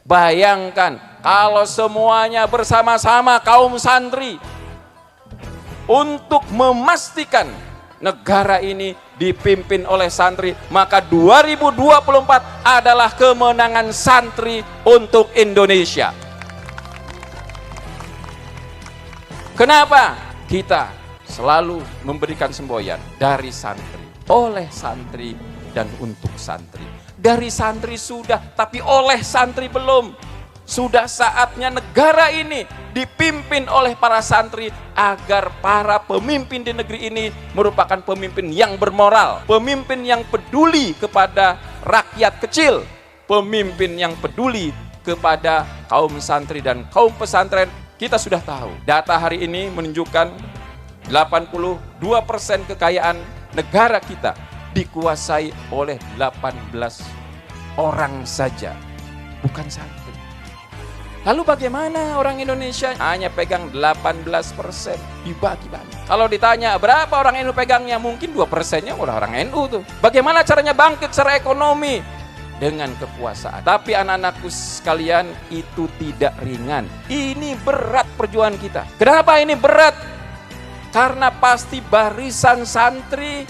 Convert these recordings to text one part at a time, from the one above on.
Bayangkan kalau semuanya bersama-sama kaum santri untuk memastikan negara ini dipimpin oleh santri, maka 2024 adalah kemenangan santri untuk Indonesia. Kenapa? Kita selalu memberikan semboyan dari santri, oleh santri, dan untuk santri. Dari santri sudah, tapi oleh santri belum. Sudah saatnya negara ini dipimpin oleh para santri agar para pemimpin di negeri ini merupakan pemimpin yang bermoral, pemimpin yang peduli kepada rakyat kecil, pemimpin yang peduli kepada kaum santri dan kaum pesantren. Kita sudah tahu, data hari ini menunjukkan 82% kekayaan negara kita dikuasai oleh 18 orang saja, bukan santri. Lalu bagaimana orang Indonesia hanya pegang 18%, dibagi-bagi. Kalau ditanya berapa orang NU pegangnya, mungkin 2%-nya orang NU tuh. Bagaimana caranya bangkit secara ekonomi? Dengan kekuasaan. Tapi anak-anakku sekalian, itu tidak ringan. Ini berat perjuangan kita. Kenapa ini berat? Karena pasti barisan santri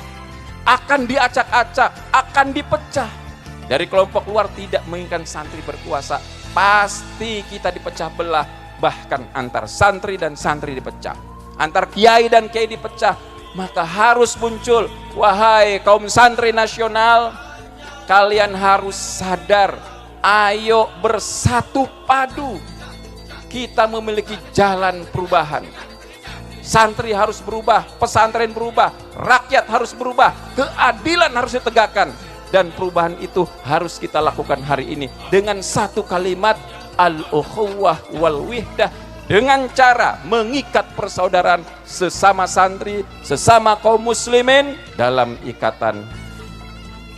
akan diacak-acak, akan dipecah. Dari kelompok luar tidak menginginkan santri berkuasa, pasti kita dipecah belah. Bahkan antar santri dan santri dipecah, antar kiai dan kiai dipecah. Maka harus muncul, wahai kaum santri nasional, kalian harus sadar, ayo bersatu padu. Kita memiliki jalan perubahan. Santri harus berubah, pesantren berubah, rakyat harus berubah, keadilan harus ditegakkan. Dan perubahan itu harus kita lakukan hari ini dengan satu kalimat, al-ukhuwah wal wihdah, dengan cara mengikat persaudaraan sesama santri, sesama kaum muslimin dalam ikatan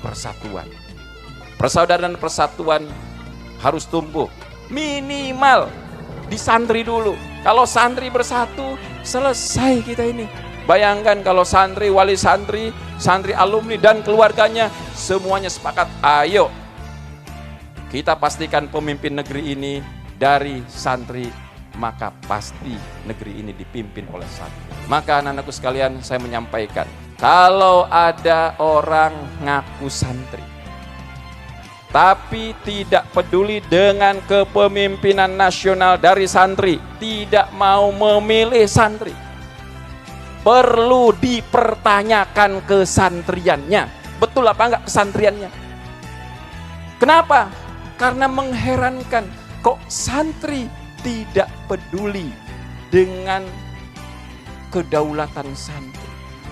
persatuan. Persaudaraan dan persatuan harus tumbuh minimal di santri dulu. Kalau santri bersatu, selesai kita ini. Bayangkan kalau santri, wali santri, santri alumni dan keluarganya semuanya sepakat, ayo kita pastikan pemimpin negeri ini dari santri, maka pasti negeri ini dipimpin oleh santri. Maka anak-anakku sekalian, saya menyampaikan, kalau ada orang ngaku santri tapi tidak peduli dengan kepemimpinan nasional dari santri, tidak mau memilih santri, perlu dipertanyakan kesantriannya. Betul apa enggak kesantriannya? Kenapa? Karena mengherankan, kok santri tidak peduli dengan kedaulatan santri.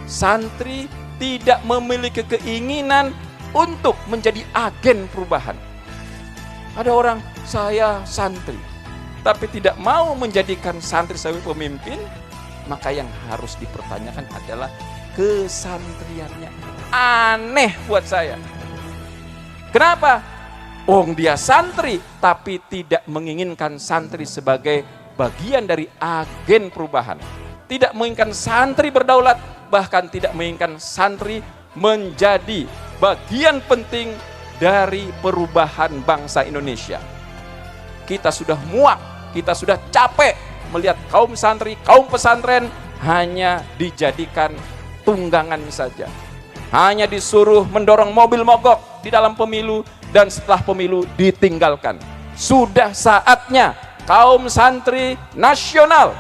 Santri tidak memiliki keinginan untuk menjadi agen perubahan. Ada orang, saya santri, tapi tidak mau menjadikan santri sebagai pemimpin, maka yang harus dipertanyakan adalah kesantriannya. Aneh buat saya. Kenapa? Dia santri, tapi tidak menginginkan santri sebagai bagian dari agen perubahan. Tidak menginginkan santri berdaulat, bahkan tidak menginginkan santri menjadi bagian penting dari perubahan bangsa Indonesia. Kita sudah muak, kita sudah capek melihat kaum santri, kaum pesantren hanya dijadikan tunggangan saja. Hanya disuruh mendorong mobil mogok di dalam pemilu dan setelah pemilu ditinggalkan. Sudah saatnya kaum santri nasional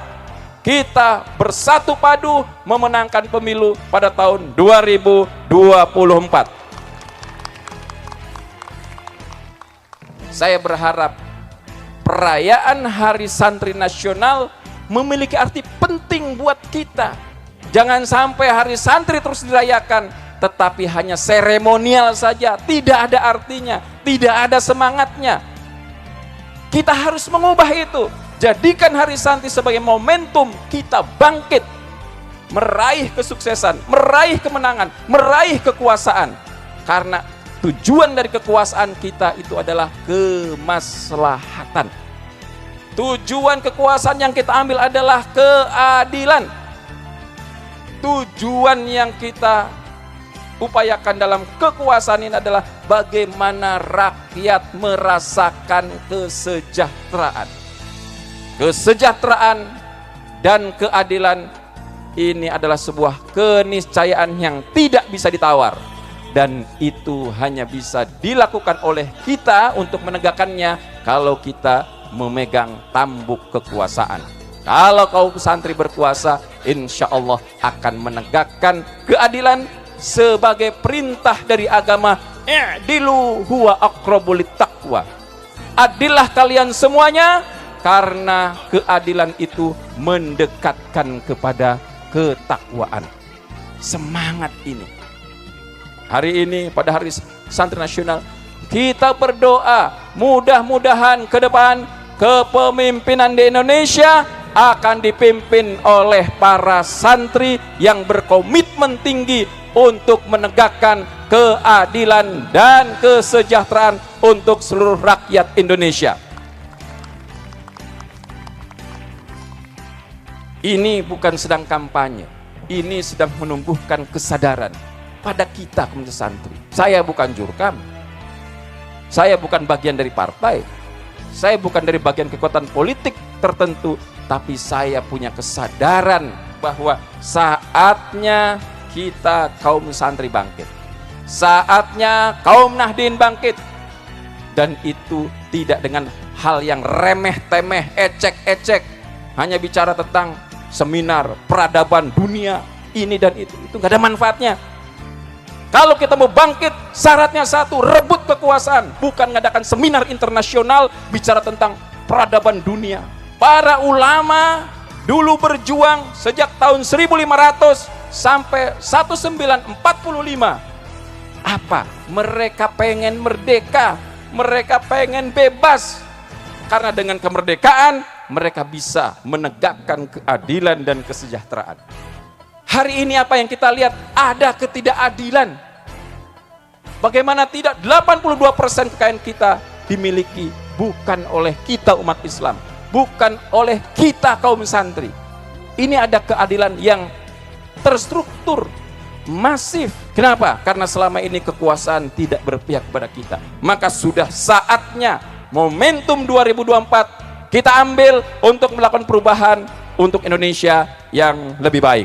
kita bersatu padu memenangkan pemilu pada tahun 2024. Saya berharap perayaan Hari Santri Nasional memiliki arti penting buat kita. Jangan sampai Hari Santri terus dirayakan, tetapi hanya seremonial saja, tidak ada artinya, tidak ada semangatnya. Kita harus mengubah itu. Jadikan Hari Santri sebagai momentum kita bangkit, meraih kesuksesan, meraih kemenangan, meraih kekuasaan. Karena tujuan dari kekuasaan kita itu adalah kemaslahatan. Tujuan kekuasaan yang kita ambil adalah keadilan. Tujuan yang kita upayakan dalam kekuasaan ini adalah bagaimana rakyat merasakan kesejahteraan. Kesejahteraan dan keadilan ini adalah sebuah keniscayaan yang tidak bisa ditawar, dan itu hanya bisa dilakukan oleh kita untuk menegakkannya kalau kita memegang tambuk kekuasaan. Kalau kaum santri berkuasa, insya Allah akan menegakkan keadilan sebagai perintah dari agama. I'dilu huwa aqrabu littaqwa. Adillah kalian semuanya, karena keadilan itu mendekatkan kepada ketakwaan. Semangat ini. Hari ini pada Hari Santri Nasional kita berdoa, mudah-mudahan ke depan kepemimpinan di Indonesia akan dipimpin oleh para santri yang berkomitmen tinggi untuk menegakkan keadilan dan kesejahteraan untuk seluruh rakyat Indonesia. Ini bukan sedang kampanye, ini sedang menumbuhkan kesadaran pada kita komunitas santri. Saya bukan jurkam, saya bukan bagian dari partai, saya bukan dari bagian kekuatan politik tertentu, tapi saya punya kesadaran bahwa saatnya kita kaum santri bangkit, saatnya kaum Nahdien bangkit, dan itu tidak dengan hal yang remeh-temeh, ecek-ecek, hanya bicara tentang seminar peradaban dunia ini dan itu nggak ada manfaatnya. Kalau kita mau bangkit, syaratnya satu, rebut kekuasaan, bukan mengadakan seminar internasional bicara tentang peradaban dunia. Para ulama dulu berjuang sejak tahun 1500 sampai 1945. Apa? Mereka pengen merdeka, mereka pengen bebas, karena dengan kemerdekaan mereka bisa menegakkan keadilan dan kesejahteraan. Hari ini apa yang kita lihat? Ada ketidakadilan. Bagaimana tidak? 82% kekayaan kita dimiliki bukan oleh kita umat Islam, bukan oleh kita kaum santri. Ini ada keadilan yang terstruktur, masif. Kenapa? Karena selama ini kekuasaan tidak berpihak pada kita. Maka sudah saatnya momentum 2024 kita ambil untuk melakukan perubahan untuk Indonesia yang lebih baik.